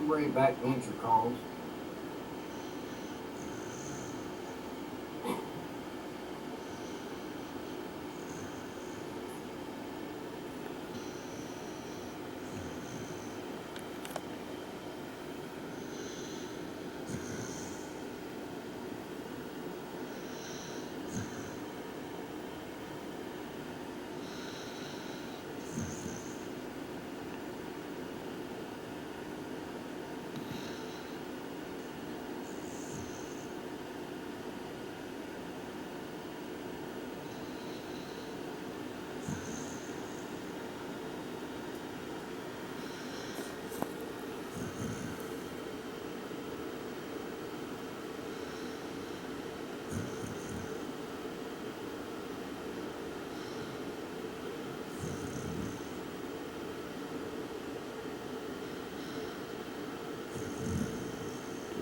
Bring it back to answer calls.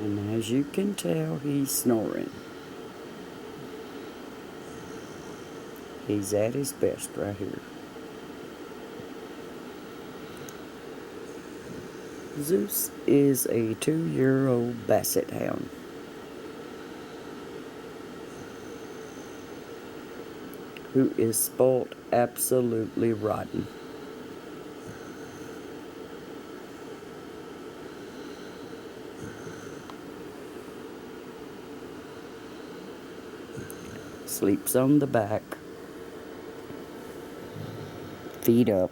And as you can tell, he's snoring. He's at his best right here. Zeus is a 2-year-old basset hound who is spoilt absolutely rotten. Sleeps on the back, feet up.